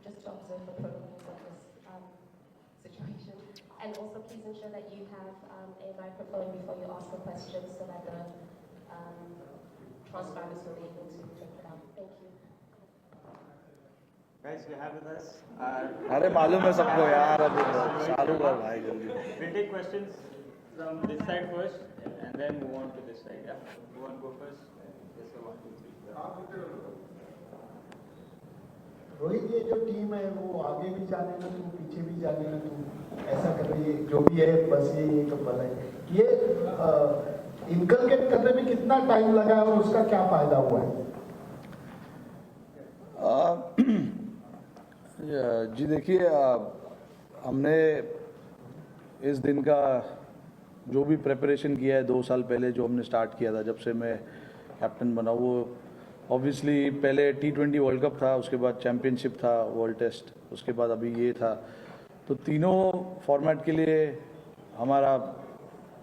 just to observe the protocols of this situation. And also please ensure that you have a microphone before you ask a question so that the transcribers will be able to check it out. Thank you. Guys, we have with us. अरे मालूम है सबको यार अब चालू कर भाई जल्दी. We'll take questions from this side first and then move on to this side. Yeah, who want to go first? Yes, sir. 1, 2, 3. Rohit, ये जो टीम है वो आगे भी जाने ना तू, पीछे भी जाने ना तू, ऐसा कर रही है जो भी है, बस ये एक बल है. ये इनकलकेट करने में कितना टाइम लगा है और उसका क्या फायदा हुआ है? जी देखिए, हमने इस दिन का जो भी प्रिपरेशन किया है 2 साल पहले जो हमने स्टार्ट किया था जब से मैं कैप्टन बना, वो ऑब्वियसली पहले T20 वर्ल्ड कप था, उसके बाद चैम्पियनशिप था, वर्ल्ड टेस्ट, उसके बाद अभी ये था. तो तीनों फॉर्मेट के लिए हमारा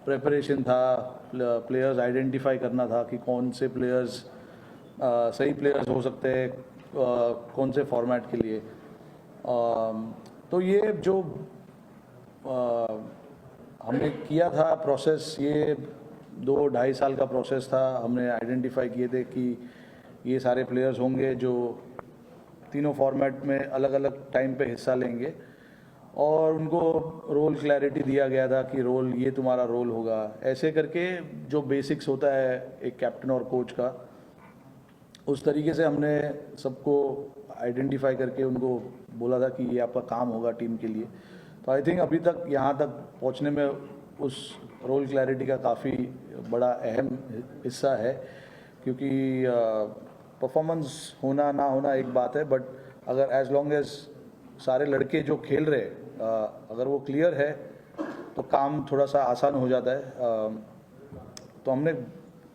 प्रिपरेशन था, प्लेयर्स आइडेंटिफाई करना था कि कौन से प्लेयर्स सही प्लेयर्स हो सकते हैं कौन से फॉर्मेट के लिए. तो ये जो हमने किया था प्रोसेस, ये 2-2.5 साल का प्रोसेस था. हमने आइडेंटिफाई किए थे कि ये सारे प्लेयर्स होंगे जो तीनों फॉर्मेट में अलग अलग टाइम पे हिस्सा लेंगे और उनको रोल क्लैरिटी दिया गया था कि रोल ये तुम्हारा रोल होगा. ऐसे करके जो बेसिक्स होता है एक कैप्टन और कोच का, उस तरीके से हमने सबको आइडेंटिफाई करके उनको बोला था कि ये आपका काम होगा टीम के लिए. तो आई थिंक अभी तक यहाँ तक पहुँचने में उस रोल क्लैरिटी का काफ़ी बड़ा अहम हिस्सा है, क्योंकि परफॉर्मेंस होना ना होना एक बात है, बट अगर एज लॉन्ग एज सारे लड़के जो खेल रहे अगर वो क्लियर है तो काम थोड़ा सा आसान हो जाता है. तो हमने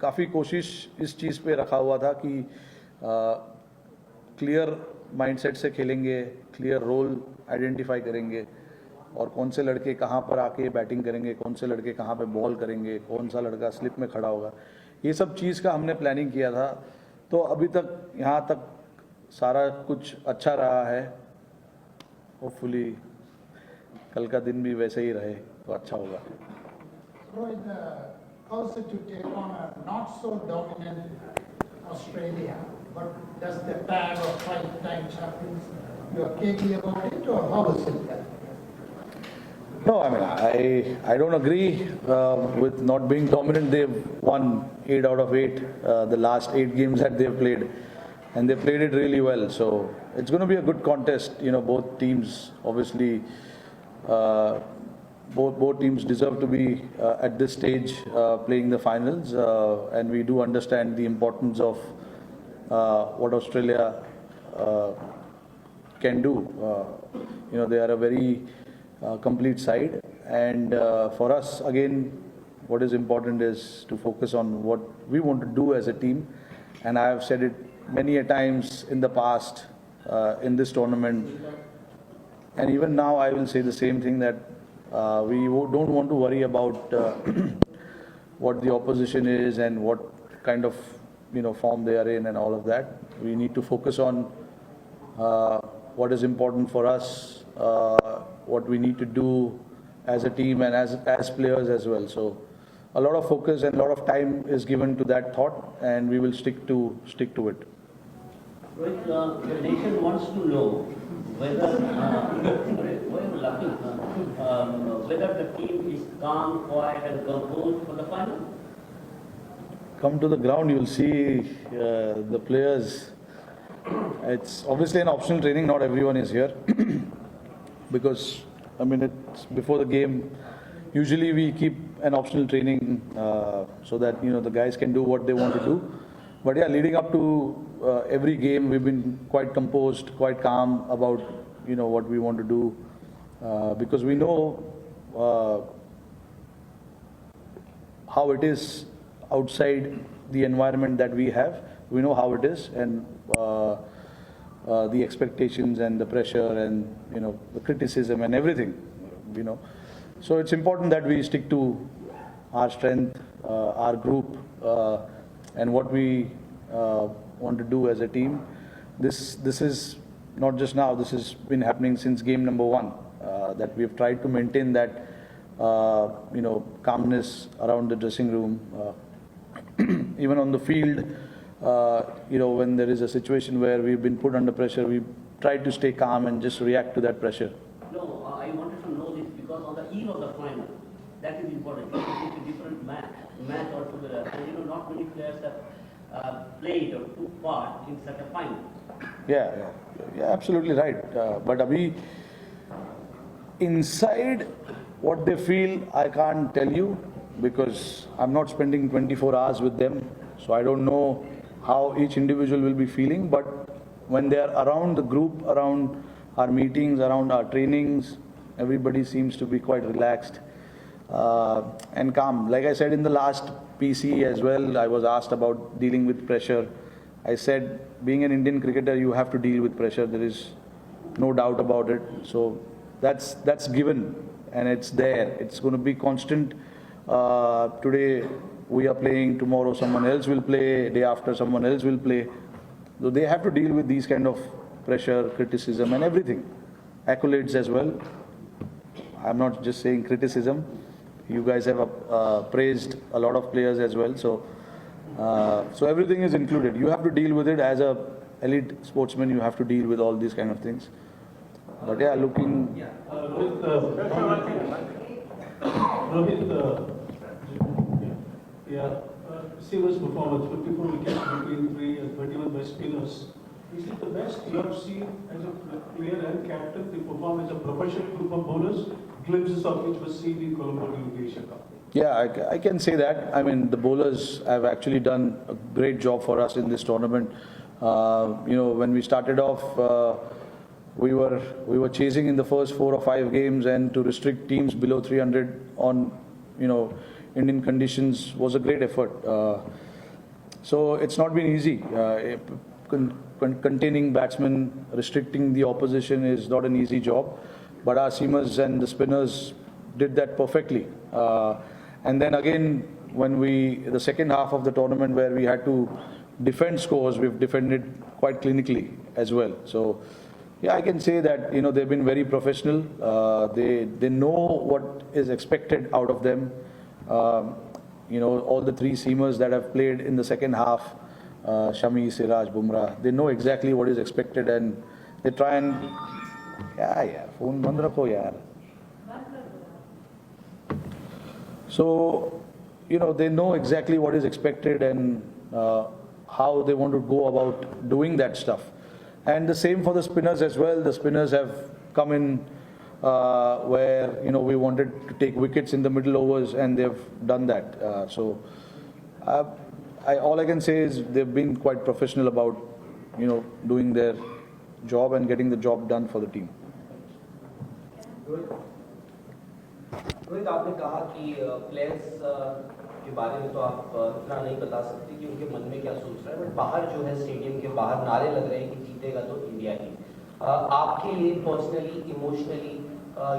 काफ़ी कोशिश इस चीज़ पे रखा हुआ था कि क्लियर माइंडसेट से खेलेंगे, क्लियर रोल आइडेंटिफाई करेंगे और कौन से लड़के कहाँ पर आके बैटिंग करेंगे, कौन से लड़के कहाँ पे बॉल करेंगे, कौन सा लड़का स्लिप में खड़ा होगा. ये सब चीज़ का हमने प्लानिंग किया था. तो अभी तक यहाँ तक सारा कुछ अच्छा रहा है. होपफुली कल का दिन भी वैसे ही रहे तो अच्छा होगा. Rohit, how's it to take on a not so dominant Australia, but does the tag of 5-time champions, you are keenly about it, or how is it? No, I mean, I don't agree with not being dominant. They've won 8 out of 8, the last 8 games that they've played, and they played it really well. So it's going to be a good contest. You know, both teams obviously, both teams deserve to be at this stage playing the finals, and we do understand the importance of what Australia can do. You know, they are a very complete side, and for us again what is important is to focus on what we want to do as a team. And I have said it many a times in the past in this tournament, and even now I will say the same thing, that we don't want to worry about what the opposition is and what kind of form they are in and all of that. We need to focus on what is important for us, what we need to do as a team and as players as well. So a lot of focus and a lot of time is given to that thought, and we will stick to it. Rohit, the nation wants to know whether whether the team is calm, quiet and composed for the final. Come to the ground, you will see the players. It's obviously an optional training, not everyone is here because I mean it's before the game. Usually we keep an optional training so that the guys can do what they want to do. But yeah, leading up to every game, we've been quite composed, quite calm about what we want to do because we know how it is outside the environment that we have. We know how it is, and the expectations and the pressure and the criticism and everything. So it's important that we stick to our strength, our group, and what we want to do as a team. This is not just now, this has been happening since game number 1, that we've tried to maintain that, calmness around the dressing room, even on the field. When there is a situation where we've been put under pressure, we try to stay calm and just react to that pressure. No, I wanted to know this because on the eve of the final, that is important. It's a different match altogether, and not many players have played or took part in such a final. Yeah, absolutely right. But Abhi, inside what they feel, I can't tell you because I'm not spending 24 hours with them, so I don't know how each individual will be feeling. But when they are around the group, around our meetings, around our trainings, everybody seems to be quite relaxed and calm. Like I said in the last PC as well, I was asked about dealing with pressure. I said, being an Indian cricketer, you have to deal with pressure. There is no doubt about it. So that's given and it's there. It's going to be constant. Today we are playing, tomorrow someone else will play, day after someone else will play. So they have to deal with these kind of pressure, criticism and everything. Accolades as well. I'm not just saying criticism. You guys have praised a lot of players as well. So everything is included. You have to deal with it as a elite sportsman. You have to deal with all these kind of things. But yeah, looking. Yeah. Rohit, serious performance, 54 wickets between 3 and 21 by spinners. Is it the best you have seen as a player and captain to perform as a professional group of bowlers, glimpses of which was seen in Colombo during the Asia Cup? Yeah, I can say that. I mean, the bowlers have actually done a great job for us in this tournament. When we started off, we were chasing in the first 4 or 5 games, and to restrict teams below 300 on, Indian conditions was a great effort. So it's not been easy. Containing batsmen, restricting the opposition is not an easy job. But our seamers and the spinners did that perfectly. And then again, when the second half of the tournament where we had to defend scores, we've defended quite clinically as well. So yeah, I can say that, they've been very professional. They know what is expected out of them. All the 3 seamers that have played in the second half, Shami, Siraj, Bumrah, they know exactly what is expected and they try and... phone band rakho yaar. So, they know exactly what is expected and how they want to go about doing that stuff. And the same for the spinners as well. The spinners have come in where, we wanted to take wickets in the middle overs and they've done that. All I can say is they've been quite professional about, doing their job and getting the job done for the team. Rohit, आपने कहा कि players के बारे में तो आप इतना नहीं बता सकते कि उनके मन में क्या सोच रहा है, बट बाहर जो है स्टेडियम के बाहर नारे लग रहे हैं कि जीतेगा तो इंडिया ही। आपके लिए पर्सनली, इमोशनली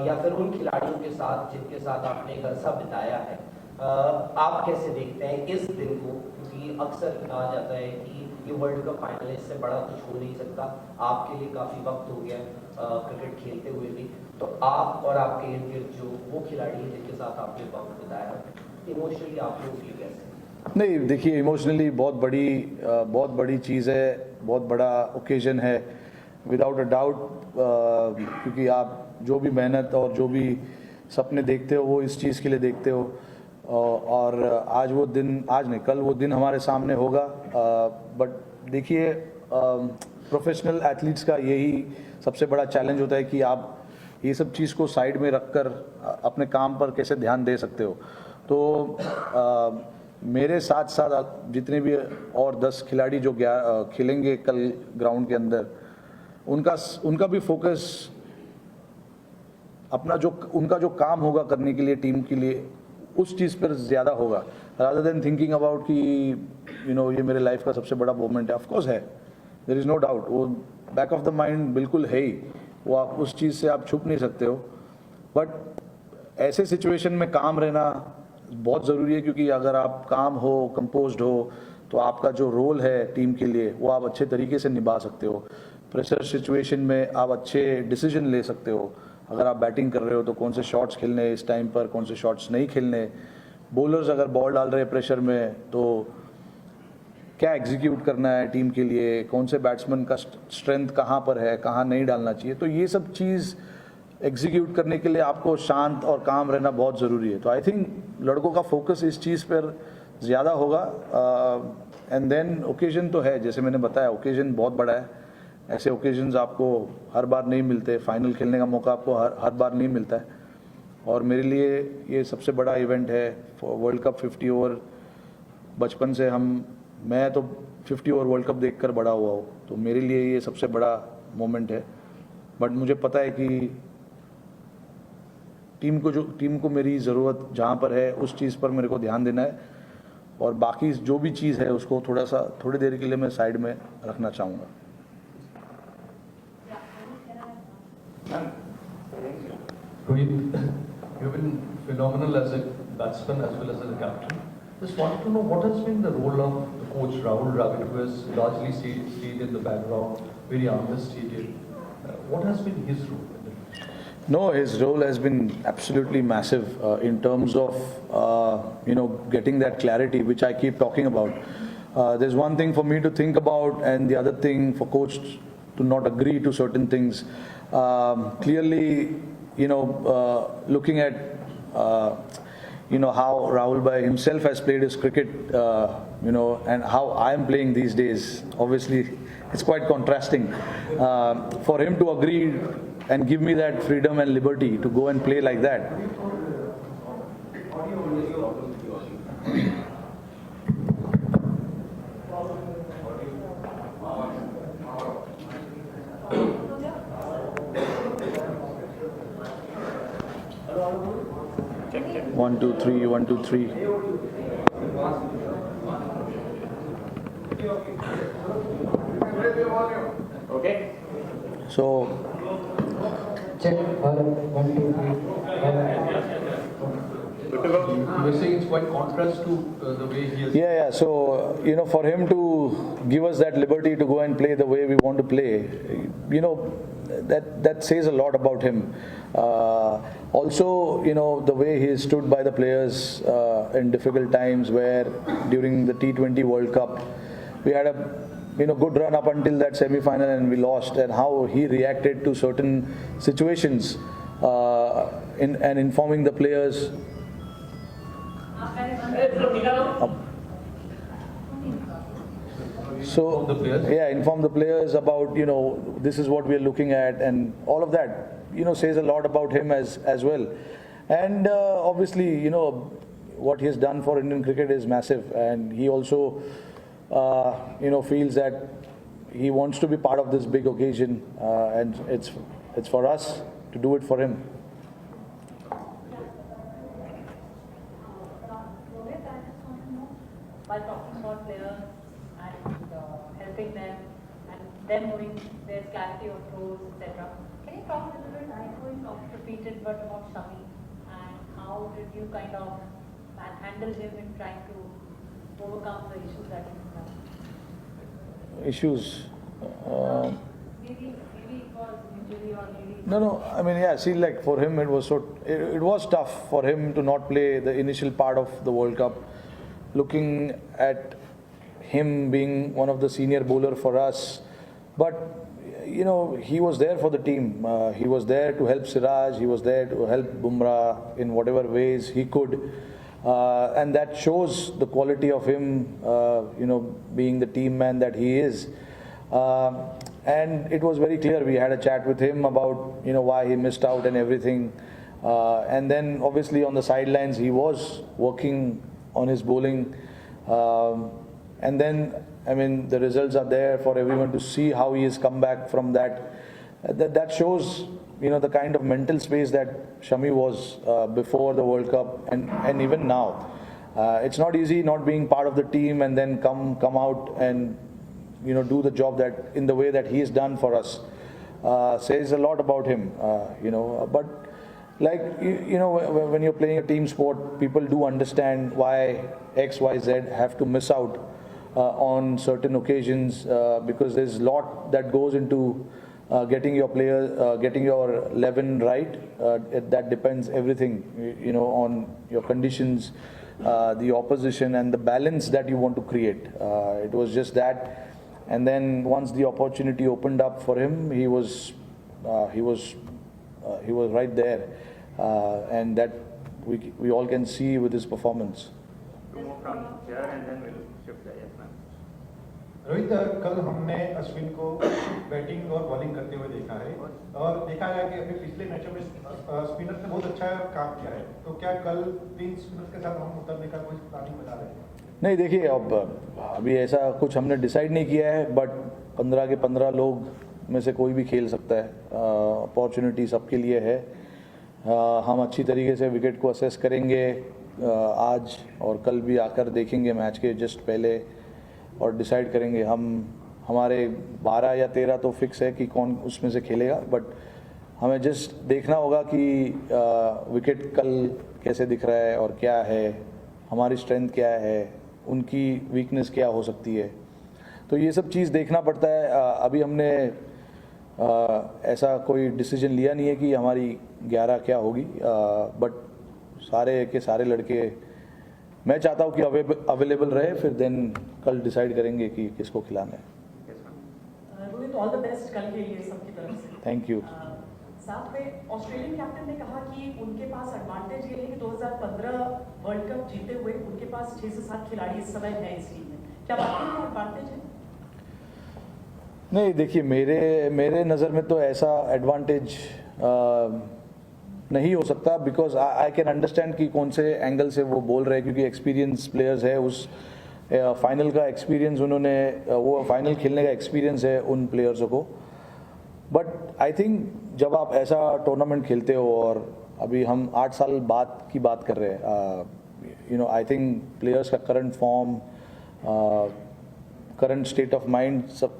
या फिर उन खिलाड़ियों के साथ जिनके साथ आपने एक अरसा बिताया है, आप कैसे देखते हैं इस दिन को? क्योंकि अक्सर कहा जाता है कि ये वर्ल्ड कप फाइनल है, इससे बड़ा कुछ हो नहीं सकता। आपके लिए काफ़ी वक्त हो गया क्रिकेट खेलते हुए भी, तो आप और आपके इर्द गिर्द जो वो खिलाड़ी हैं जिनके साथ आपने वक्त बिताया, इमोशनली आप लोग फील कैसे? नहीं, देखिए, इमोशनली बहुत बड़ी चीज़ है, बहुत बड़ा ओकेजन है, विदाउट अ डाउट। क्योंकि आप जो भी मेहनत और जो भी सपने देखते हो वो इस चीज़ के लिए देखते हो, और आज नहीं, कल वो दिन हमारे सामने होगा। बट देखिए, प्रोफेशनल एथलीट्स का यही सबसे बड़ा चैलेंज होता है कि आप ये सब चीज़ को साइड में रखकर अपने काम पर कैसे ध्यान दे सकते हो। तो मेरे साथ साथ जितने भी और 10 खिलाड़ी जो खेलेंगे कल ग्राउंड के अंदर, उनका भी फोकस उनका जो काम होगा करने के लिए टीम के लिए, उस चीज़ पर ज़्यादा होगा, रादर देन थिंकिंग अबाउट कि ये मेरे लाइफ का सबसे बड़ा मोमेंट है। ऑफकोर्स है, देयर इज़ नो डाउट, वो बैक ऑफ द माइंड बिल्कुल है ही, वो आप उस चीज़ से आप छुप नहीं सकते हो। बट ऐसे सिचुएशन में काम रहना बहुत ज़रूरी है, क्योंकि अगर आप काम हो, कंपोज्ड हो, तो आपका जो रोल है टीम के लिए वो आप अच्छे तरीके से निभा सकते हो। प्रेशर सिचुएशन में आप अच्छे डिसीजन ले सकते हो। अगर आप बैटिंग कर रहे हो तो कौन से शॉट्स खेलने इस टाइम पर, कौन से शॉट्स नहीं खेलने। बॉलर्स अगर बॉल डाल रहे हैं प्रेशर में तो क्या एग्जीक्यूट करना है टीम के लिए, कौन से बैट्समैन का स्ट्रेंथ कहाँ पर है, कहाँ नहीं डालना चाहिए। तो ये सब चीज़ एग्जीक्यूट करने के लिए आपको शांत और काम रहना बहुत ज़रूरी है। तो आई थिंक लड़कों का फोकस इस चीज़ पर ज़्यादा होगा। एंड देन ओकेजन तो है, जैसे मैंने बताया ओकेजन बहुत बड़ा है। ऐसे ओकेजन्स आपको हर बार नहीं मिलते, फाइनल खेलने का मौका आपको हर बार नहीं मिलता है। और मेरे लिए ये सबसे बड़ा इवेंट है वर्ल्ड कप 50 ओवर। बचपन से मैं तो 50 ओवर वर्ल्ड कप देखकर बड़ा हुआ हूँ, तो मेरे लिए ये सबसे बड़ा मोमेंट है। बट मुझे पता है कि टीम को मेरी ज़रूरत जहाँ पर है उस चीज़ पर मेरे को ध्यान देना है, और बाकी जो भी चीज़ है उसको थोड़ी देर के लिए मैं साइड में रखना चाहूँगा। Rohit, you've been phenomenal as a batsman as well as a captain. Just wanted to know what has been the role of the coach Rahul Dravid, who has largely stayed in the background, very understated. What has been his role? No, his role has been absolutely massive in terms of getting that clarity, which I keep talking about. There's one thing for me to think about, and the other thing for coach to not agree to certain things. Clearly, looking at how Rahul Bhai himself has played his cricket, and how I am playing these days. Obviously, it's quite contrasting. For him to agree and give me that freedom and liberty to go and play like that. One, two, three, 1, 2, 3. Okay. So, Check. 1, 2, 3. Good to go. You were saying it's quite contrast to the way he has. yeah. So, for him to give us that liberty to go and play the way we want to play, that says a lot about him. Also, the way he stood by the players in difficult times, where during the T20 World Cup, we had a good run up until that semi-final and we lost, and how he reacted to certain situations and informing the players. So, inform the players about, this is what we are looking at, and all of that, says a lot about him as well. And obviously, what he has done for Indian cricket is massive, and he also, feels that he wants to be part of this big occasion, and it's for us to do it for him. Rohit, I just want to know, while talking about players and helping them and them knowing their clarity of roles, etc., can you talk a little bit, I know you talked repeated, but about Shami, and how did you kind of handle him in trying to overcome the issues that he had? Issues. Maybe it was injury or maybe... No. I mean, see, like for him, it was tough for him to not play the initial part of the World Cup. Looking at him being one of the senior bowler for us, but he was there for the team. He was there to help Siraj. He was there to help Bumrah in whatever ways he could, and that shows the quality of him. Being the team man that he is. And it was very clear. We had a chat with him about why he missed out and everything. And then obviously on the sidelines he was working on his bowling. And then the results are there for everyone to see how he has come back from that. That shows the kind of mental space that Shami was before the World Cup and even now. It's not easy not being part of the team and then come out and do the job that in the way that he's done for us. Says a lot about him. But like when you're playing a team sport, people do understand why X, Y, Z have to miss out on certain occasions because there's a lot that goes into getting your player, getting your 11 right. That depends everything, you know, on your conditions, the opposition, and the balance that you want to create. It was just that, and then once the opportunity opened up for him, he was right there, and that we all can see with his performance. Two more from here, and then we'll shift there. Yes, ma'am. Rohit, कल हमने अश्विन को batting और bowling करते हुए देखा है और देखा गया कि अभी पिछले मैचों में स्पिनर ने बहुत अच्छा काम किया है, तो क्या कल 3 स्पिनर के साथ हम उतरने का कोई प्लानिंग बना रहे हैं? नहीं, देखिए, अब अभी ऐसा कुछ हमने डिसाइड नहीं किया है, बट 15 के 15 लोग में से कोई भी खेल सकता है. अपॉर्चुनिटी सबके लिए है. हम अच्छी तरीके से विकेट को असेस करेंगे आज और कल भी आकर देखेंगे मैच के जस्ट पहले और डिसाइड करेंगे. हमारे 12 या 13 तो फिक्स है कि कौन उसमें से खेलेगा, बट हमें जस्ट देखना होगा कि विकेट कल कैसे दिख रहा है और क्या है, हमारी स्ट्रेंथ क्या है, उनकी वीकनेस क्या हो सकती है. तो ये सब चीज़ देखना पड़ता है. अभी हमने ऐसा कोई डिसीजन लिया नहीं है कि हमारी 11 क्या होगी, बट सारे के सारे लड़के मैं चाहता हूँ कि अवेलेबल रहे, फिर देन कल डिसाइड करेंगे कि किसको खिलाना है. रोहित, ऑल द बेस्ट कल के लिए सबकी तरफ से. Thank you. साथ में ऑस्ट्रेलियन कैप्टन ने कहा कि उनके पास एडवांटेज ये है कि 2015 वर्ल्ड कप जीते हुए उनके पास 6 से 7 खिलाड़ी इस समय हैं इस टीम में. क्या वाकई में एडवांटेज है? नहीं, देखिए, मेरे नज़र में तो ऐसा एडवांटेज नहीं हो सकता, बिकॉज आई कैन अंडरस्टैंड कि कौन से एंगल से वो बोल रहे हैं, क्योंकि एक्सपीरियंस प्लेयर्स है. उस फाइनल का एक्सपीरियंस उन्होंने, वो फाइनल खेलने का एक्सपीरियंस है उन प्लेयर्सों को. बट आई थिंक जब आप ऐसा टूर्नामेंट खेलते हो, और अभी हम 8 साल बाद की बात कर रहे हैं, you know, I think players का current form, current state of mind सब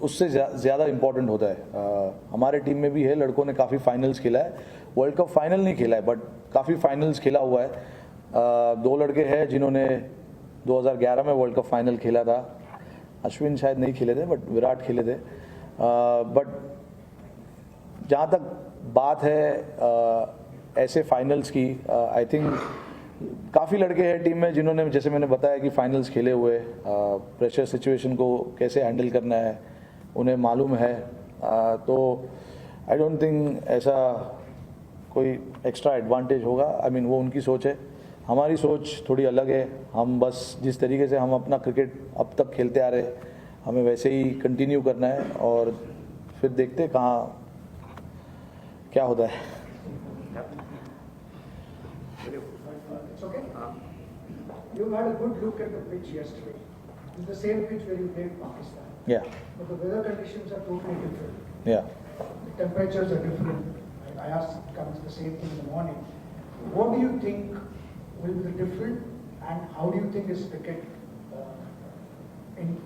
उससे ज़्यादा इम्पॉर्टेंट होता है. हमारे टीम में भी है लड़कों ने काफ़ी फाइनल्स खेला है. वर्ल्ड कप फाइनल नहीं खेला है, बट काफ़ी फाइनल्स खेला हुआ है. 2 लड़के हैं जिन्होंने 2011 में वर्ल्ड कप फाइनल खेला था. अश्विन शायद नहीं खेले थे, बट विराट खेले थे. बट जहाँ तक बात है ऐसे फाइनल्स की, आई थिंक काफ़ी लड़के हैं टीम में जिन्होंने, जैसे मैंने बताया, कि फाइनल्स खेले हुए, प्रेशर सिचुएशन को कैसे हैंडल करना है उन्हें मालूम है. तो आई डोंट थिंक ऐसा कोई एक्स्ट्रा एडवांटेज होगा. आई मीन, वो उनकी सोच है. हमारी सोच थोड़ी अलग है. हम बस जिस तरीके से हम अपना क्रिकेट अब तक खेलते आ रहे हैं, हमें वैसे ही कंटिन्यू करना है, और फिर देखते कहाँ क्या होता है. It's okay? You had a good look at the pitch yesterday. It's the same pitch where you played Pakistan. Yeah, But the weather conditions are totally different. yeah. The temperatures are different. I asked comes the same thing in the morning. What do you think will be different, and how do you think is cricket in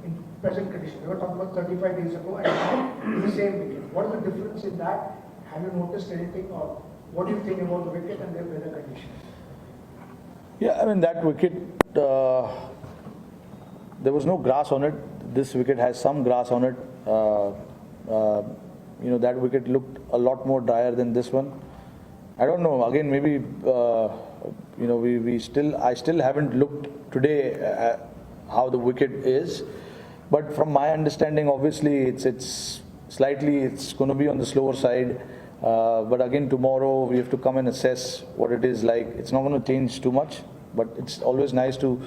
present conditions? We were talking about 35 days ago, and now the same wicket. What is the difference in that? Have you noticed anything, or what do you think about the wicket and the weather conditions? Yeah, I mean, that wicket, there was no grass on it. This wicket has some grass on it. You know, that wicket looked a lot more drier than this one. I don't know. Again, maybe you know, I still haven't looked today at how the wicket is. But from my understanding, obviously, it's going to be on the slower side. But again, tomorrow we have to come and assess what it is like. It's not going to change too much, but it's always nice to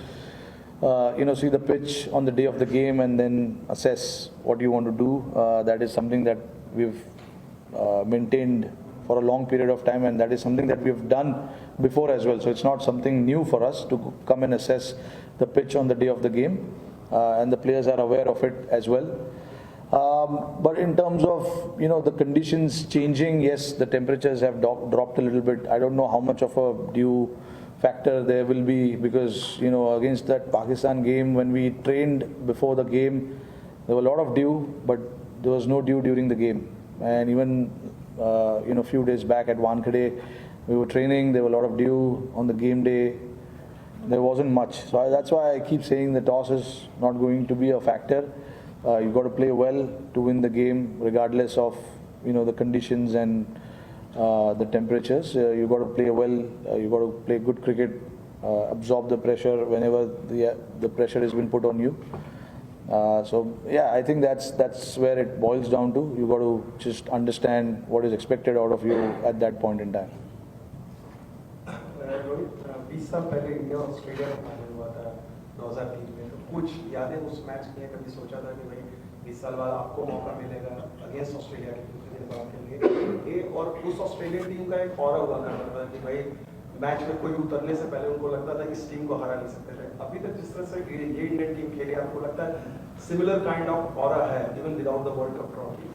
you know, see the pitch on the day of the game and then assess what you want to do. That is something that we've maintained for a long period of time, and that is something that we've done before as well. So it's not something new for us to come and assess the pitch on the day of the game, and the players are aware of it as well. But in terms of, you know, the conditions changing, yes, the temperatures have dropped a little bit. I don't know how much of a dew factor there will be, because, you know, against that Pakistan game, when we trained before the game, there were a lot of dew, but there was no dew during the game. And even you know, a few days back at Wankhede, we were training, there were a lot of dew on the game day. there wasn't much. So that's why I keep saying the toss is not going to be a factor. You've got to play well to win the game, regardless of the conditions and the temperatures. You've got to play well. You've got to play good cricket, absorb the pressure whenever the pressure has been put on you. So yeah, I think that's where it boils down to. You've got to just understand what is expected out of you at that point in time. Rohit 20 साल पहले India और Australia का final हुआ था 2003 में, तो कुछ यादें उस मैच की हैं? कभी सोचा था कि भाई 20 साल बाद आपको मौका मिलेगा अगेंस्ट ऑस्ट्रेलिया की दूसरे दिन बात के लिए? और उस ऑस्ट्रेलियन टीम का एक ऑरा हुआ करता था कि भाई मैच में कोई उतरने से पहले उनको लगता था कि इस टीम को हरा नहीं सकते थे। अभी तक जिस तरह से ये इंडियन टीम खेली, आपको लगता है सिमिलर काइंड ऑफ ऑरा है even without the world cup trophy?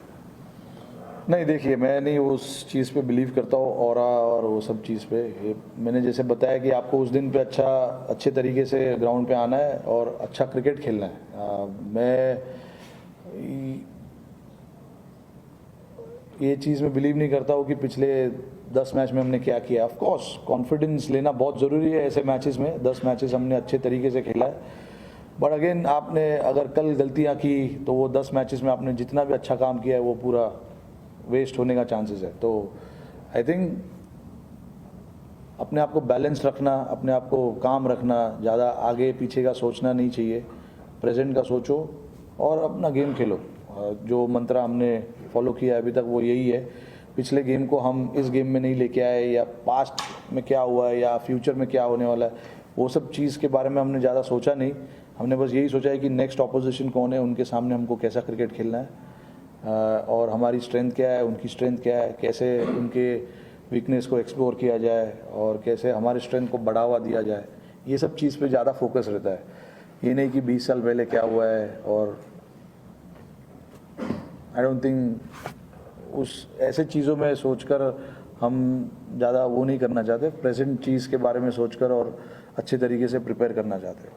नहीं, देखिए, मैं नहीं उस चीज़ पे बिलीव करता हूँ ऑरा और वो सब चीज़ पे। मैंने जैसे बताया कि आपको उस दिन पे अच्छे तरीके से ग्राउंड पे आना है और अच्छा क्रिकेट खेलना है। मैं ये चीज़ में बिलीव नहीं करता हूँ कि पिछले 10 मैच में हमने क्या किया। ऑफ कोर्स कॉन्फिडेंस लेना बहुत ज़रूरी है ऐसे मैचेस में। 10 मैचेस हमने अच्छे तरीके से खेला है, बट अगेन आपने अगर कल गलतियाँ की तो वो 10 मैचेस में आपने जितना भी अच्छा काम किया है वो पूरा वेस्ट होने का चांसेस है। तो आई थिंक अपने आप को बैलेंस रखना, अपने आप को काम रखना, ज़्यादा आगे पीछे का सोचना नहीं चाहिए। प्रेजेंट का सोचो और अपना गेम खेलो। जो मंत्र हमने फॉलो किया है अभी तक वो यही है। पिछले गेम को हम इस गेम में नहीं लेके आए, या पास्ट में क्या हुआ है या फ्यूचर में क्या होने वाला है, वो सब चीज़ के बारे में हमने ज़्यादा सोचा नहीं। हमने बस यही सोचा है कि नेक्स्ट ऑपोजिशन कौन है, उनके सामने हमको कैसा क्रिकेट खेलना है, और हमारी स्ट्रेंथ क्या है, उनकी स्ट्रेंथ क्या है, कैसे उनके वीकनेस को एक्सप्लोर किया जाए और कैसे हमारे स्ट्रेंथ को बढ़ावा दिया जाए। ये सब चीज़ पे ज़्यादा फोकस रहता है। ये नहीं कि 20 साल पहले क्या हुआ है। और आई डोंट थिंक उस ऐसे चीज़ों में सोचकर हम ज़्यादा वो नहीं करना चाहते। प्रेजेंट चीज़ के बारे में सोचकर और अच्छे तरीके से प्रिपेयर करना चाहते हैं।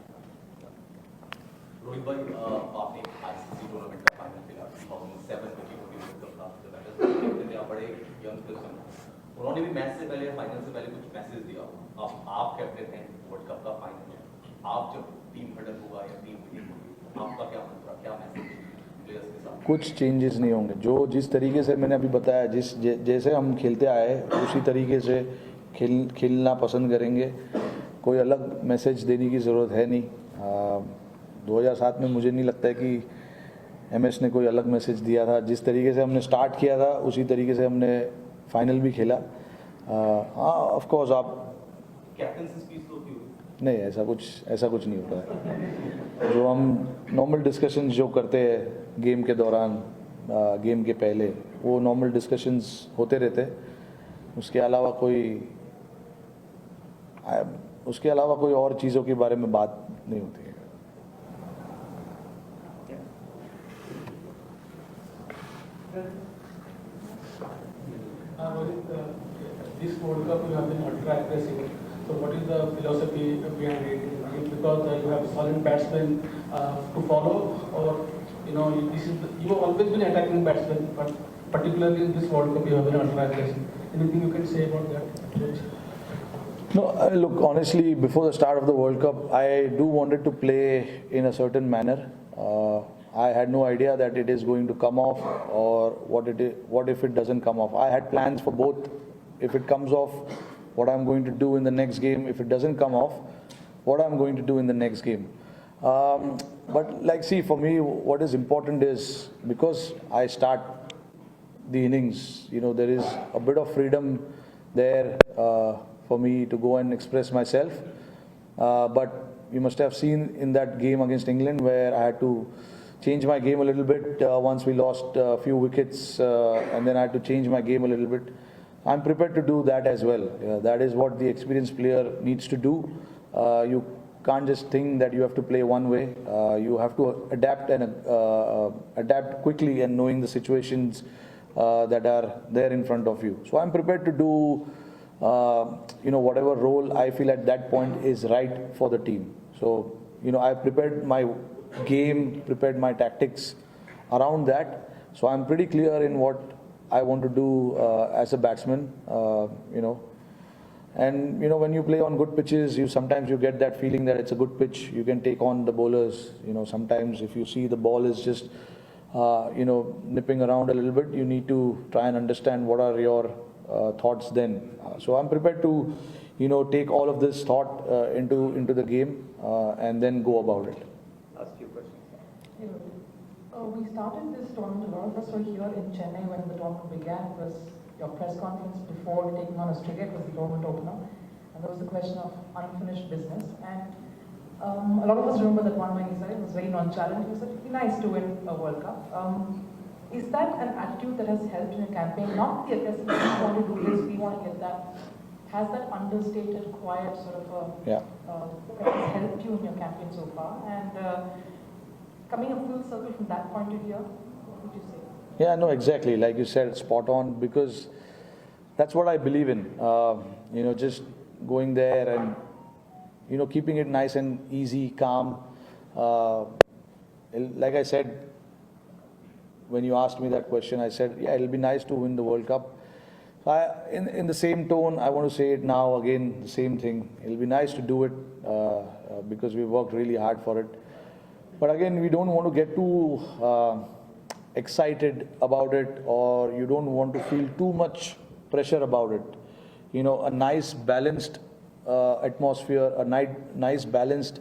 रोहित भाई, आपने आईसीसी टूर्नामेंट का फाइनल खेला 2007 में, बड़े यंग पर्सन, उन्होंने भी मैच से पहले, फाइनल से पहले कुछ मैसेज दिया। आप कैप्टन हैं, वर्ल्ड कप का फाइनल है, आप जब टीम हडल हुआ या टीम विनिंग होगी, आपका क्या मंत्र, क्या मैसेज प्लेयर्स के साथ? कुछ चेंजेस नहीं होंगे। जो जिस तरीके से मैंने अभी बताया, जैसे हम खेलते आए उसी तरीके से खेलना पसंद करेंगे। कोई अलग मैसेज देने की ज़रूरत है नहीं। 2007 में मुझे नहीं लगता है कि MS ने कोई अलग मैसेज दिया था। जिस तरीके से हमने स्टार्ट किया था उसी तरीके से हमने फाइनल भी खेला। हाँ, ऑफ कोर्स आप कैप्टन से स्पीच तो क्यों? नहीं, ऐसा कुछ नहीं होता है। जो हम नॉर्मल डिस्कशंस जो करते हैं गेम के दौरान, गेम के पहले, वो नॉर्मल डिस्कशंस होते रहते हैं। उसके अलावा कोई और चीज़ों के बारे में बात नहीं होती है। Rohit, this World Cup you have been ultra aggressive. So what is the philosophy behind it? Because you have solid batsmen to follow, or you have always been attacking batsmen, but particularly in this World Cup you have been ultra aggressive. Anything you can say about that? No, look, honestly, before the start of the World Cup, I do wanted to play in a certain manner. I had no idea that it is going to come off, or what if it doesn't come off. I had plans for both. If it comes off, what I'm going to do in the next game. If it doesn't come off, what I'm going to do in the next game. But see, for me, what is important is, because I start the innings, there is a bit of freedom there for me to go and express myself. But you must have seen in that game against England where I had to change my game a little bit once we lost a few wickets, and then I had to change my game a little bit. I'm prepared to do that as well. That is what the experienced player needs to do. You can't just think that you have to play one way. You have to adapt and adapt quickly, and knowing the situations that are there in front of you. So I'm prepared to do whatever role I feel at that point is right for the team. So I've prepared my game, prepared my tactics around that. So I'm pretty clear in what I want to do as a batsman. And when you play on good pitches, sometimes you get that feeling that it's a good pitch. You can take on the bowlers. Sometimes if you see the ball is just nipping around a little bit, you need to try and understand what are your thoughts then. So I'm prepared to take all of this thought into the game and then go about it. Last few questions. We started this tournament, a lot of us were here in Chennai when the tournament began. It was your press conference before taking on Australia. It was the tournament opener. And there was the question of unfinished business. And a lot of us remember that one when he said it was very nonchalant. He said it'd be nice to win a World Cup. Is that an attitude that has helped in your campaign? Not the aggressiveness, we want to do this, we want to get that. Has that understated, quiet sort of that has helped you in your campaign so far? And coming a full circle from that point of view, what would you say? Yeah, no, exactly. Like you said, spot on, because that's what I believe in. Just going there and, keeping it nice and easy, calm. Like I said, when you asked me that question, I said, yeah, it'll be nice to win the World Cup. In the same tone, I want to say it now again, the same thing. It'll be nice to do it because we worked really hard for it. But again, we don't want to get too excited about it, or you don't want to feel too much pressure about it. A nice balanced atmosphere, a nice balanced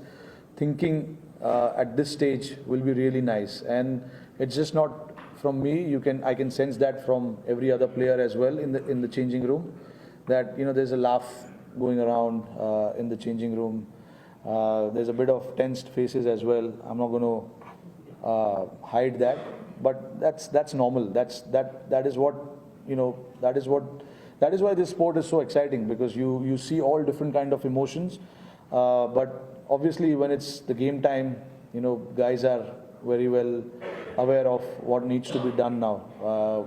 thinking at this stage will be really nice. And it's just not from me. I can sense that from every other player as well in the changing room, that there's a laugh going around in the changing room. There's a bit of tensed faces as well. I'm not going to hide that, but that's normal. That is what that is why this sport is so exciting, because you see all different kind of emotions. But obviously, when it's the game time, guys are very well aware of what needs to be done now.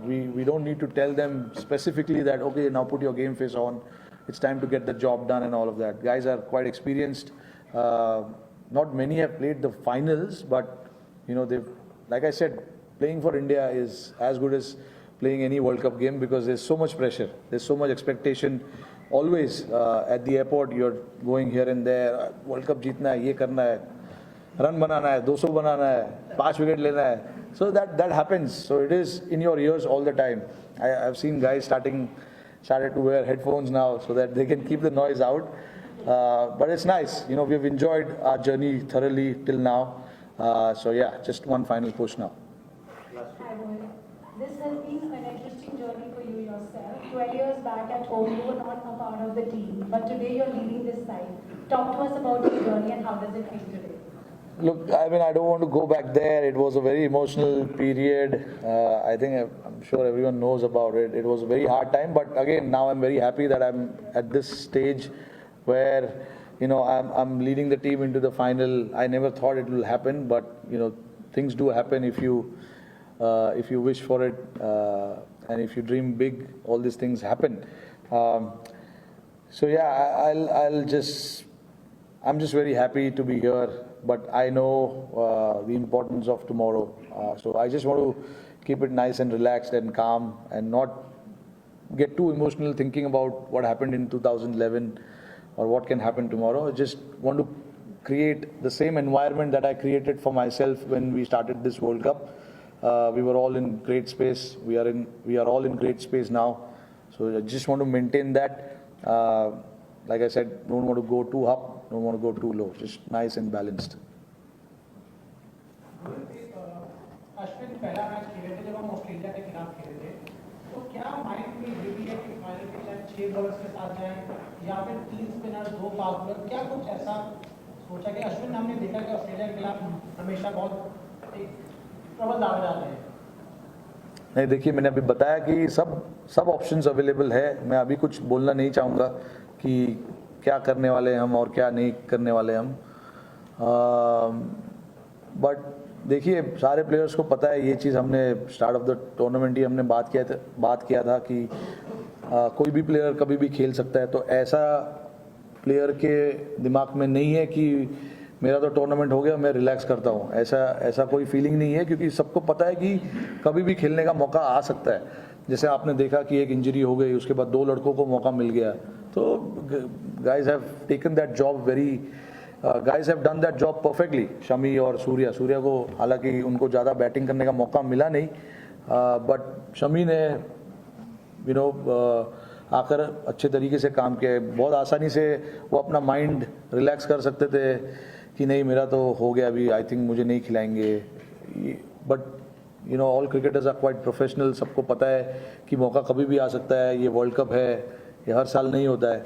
We don't need to tell them specifically that, okay, now put your game face on, it's time to get the job done and all of that. Guys are quite experienced. Not many have played the finals, but they've, like I said, playing for India is as good as playing any World Cup game, because there's so much pressure, there's so much expectation. Always at the airport, you're going here and there. World Cup जीतना है, ये करना है, run बनाना है, 200 बनाना है, 5 wicket लेना है. So that happens. So it is in your ears all the time. I've seen guys started to wear headphones now so that they can keep the noise out. But it's nice. We've enjoyed our journey thoroughly till now. So yeah, just one final push now. Hi, Rohit. This has been an interesting journey for you yourself. 12 years back at home, you were not a part of the team, but today you're leading this side. Talk to us about your journey and how does it feel today? Look, I don't want to go back there. It was a very emotional period. I'm sure everyone knows about it. It was a very hard time, but again, now I'm very happy that I'm at this stage where, I'm leading the team into the final. I never thought it will happen, but, things do happen if you wish for it, and if you dream big, all these things happen. So yeah, I'm just very happy to be here, but I know the importance of tomorrow. So I just want to keep it nice and relaxed and calm and not get too emotional thinking about what happened in 2011 or what can happen tomorrow. I just want to create the same environment that I created for myself when we started this World Cup. We were all in great space. We are all in great space now. So I just want to maintain that. Like I said, don't want to go too up, don't want to go too low. Just nice and balanced. Ashwin पहला match खेले थे जब हम Australia के खिलाफ खेले थे, तो क्या माइंड में ये भी है कि फाइनल के शायद 6 बॉलर्स के साथ जाएं या फिर 3 स्पिनर 2 फास्ट बॉलर, क्या कुछ ऐसा सोचा कि अश्विन हमने देखा कि ऑस्ट्रेलिया के खिलाफ हमेशा बहुत एक ट्रबल दाग जाते हैं? नहीं, देखिए, मैंने अभी बताया कि सब ऑप्शंस अवेलेबल है. मैं अभी कुछ बोलना नहीं चाहूँगा कि क्या करने वाले हम और क्या नहीं करने वाले हम. बट देखिए, सारे प्लेयर्स को पता है ये चीज़. हमने स्टार्ट ऑफ द टूर्नामेंट ही हमने बात किया था कि कोई भी प्लेयर कभी भी खेल सकता है. तो ऐसा प्लेयर के दिमाग में नहीं है कि मेरा तो टूर्नामेंट हो गया, मैं रिलैक्स करता हूँ. ऐसा कोई फीलिंग नहीं है, क्योंकि सबको पता है कि कभी भी खेलने का मौका आ सकता है. जैसे आपने देखा कि एक इंजरी हो गई, उसके बाद 2 लड़कों को मौका मिल गया. So guys have taken that job guys have done that job perfectly. Shami और सूर्या को हालांकि उनको ज़्यादा बैटिंग करने का मौका मिला नहीं, बट शमी ने आकर अच्छे तरीके से काम किया है. बहुत आसानी से वो अपना माइंड रिलैक्स कर सकते थे कि नहीं मेरा तो हो गया अभी, आई थिंक मुझे नहीं खिलाएंगे. But all cricketers are quite professional. सबको पता है कि मौका कभी भी आ सकता है. ये वर्ल्ड कप है, ये हर साल नहीं होता है.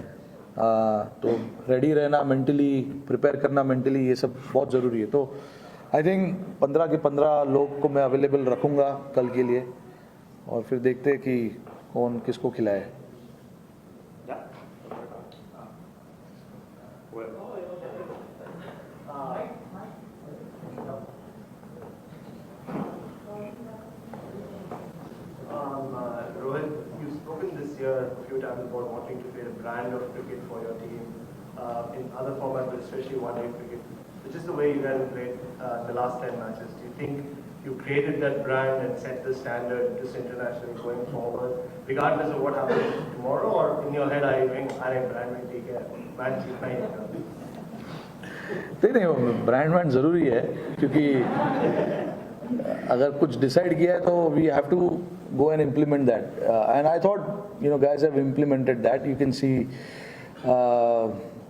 तो रेडी रहना मेंटली, प्रिपेयर करना मेंटली, ये सब बहुत ज़रूरी है. तो आई थिंक 15 के 15 लोग को मैं अवेलेबल रखूँगा कल के लिए, और फिर देखते हैं कि कौन किसको खिलाए. Rohit, you've spoken this year a few times about wanting to create a brand of cricket for your team in other formats, but especially one-day cricket. So just the way you guys have played the last 10 matches, do you think you created that brand and set the standard just internationally going forward, regardless of what happens tomorrow, or in your head are you going, brand will take care, man keep playing? नहीं, brand ज़रूरी है, क्योंकि अगर कुछ decide किया है तो we have to go and implement that. And I thought, guys have implemented that. You can see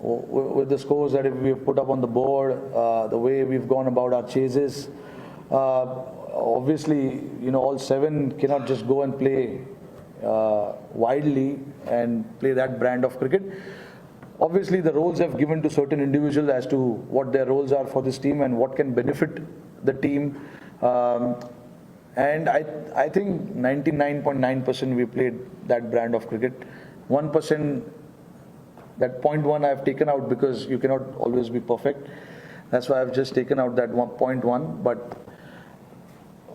with the scores that we've put up on the board, the way we've gone about our chases. Obviously, all 7 cannot just go and play widely and play that brand of cricket. Obviously, the roles have given to certain individuals as to what their roles are for this team and what can benefit the team. And I think 99.9% we played that brand of cricket. 1%, that 0.1 I've taken out because you cannot always be perfect. That's why I've just taken out that 1.1. But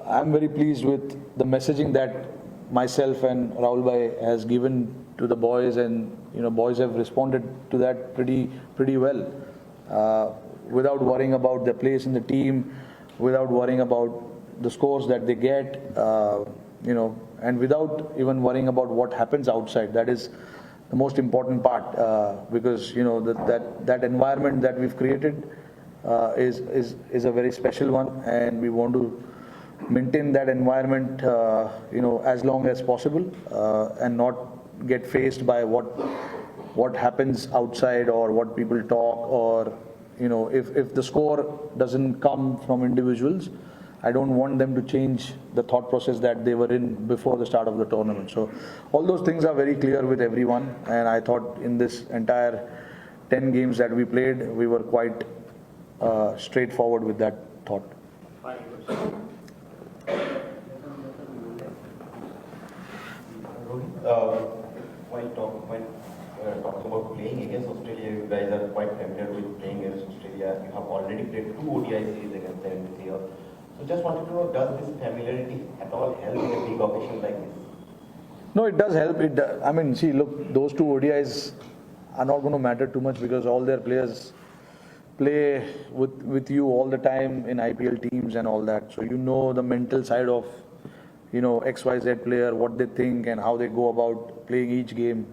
I'm very pleased with the messaging that myself and Rahul Bhai has given to the boys, and boys have responded to that pretty well, without worrying about their place in the team, without worrying about the scores that they get, and without even worrying about what happens outside. That is the most important part, because that environment that we've created is a very special one, and we want to maintain that environment as long as possible, and not get faced by what happens outside or what people talk, or if the score doesn't come from individuals, I don't want them to change the thought process that they were in before the start of the tournament. So all those things are very clear with everyone, and I thought in this entire 10 games that we played, we were quite straightforward with that thought. While talking about playing against Australia, you guys are quite familiar with playing against Australia. You have already played 2 ODI series against them this year. So just wanted to know, does this familiarity at all help in a big occasion like this? No, it does help. I mean, see, look, those 2 ODIs are not going to matter too much because all their players play with you all the time in IPL teams and all that. So the mental side of XYZ player, what they think and how they go about playing each game.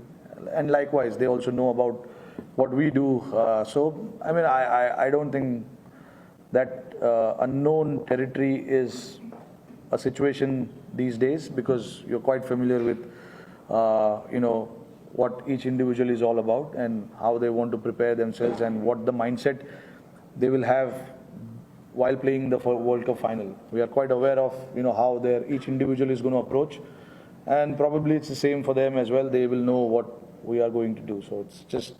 And likewise, they also know about what we do. So, I mean, I don't think that unknown territory is a situation these days, because you're quite familiar with, what each individual is all about and how they want to prepare themselves and what the mindset they will have while playing the World Cup final. We are quite aware of, how each individual is going to approach, and probably it's the same for them as well. They will know what we are going to do. So it's just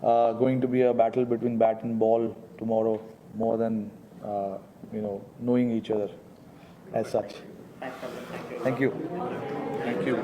going to be a battle between bat and ball tomorrow, more than knowing each other as such. Thank you. Thank you.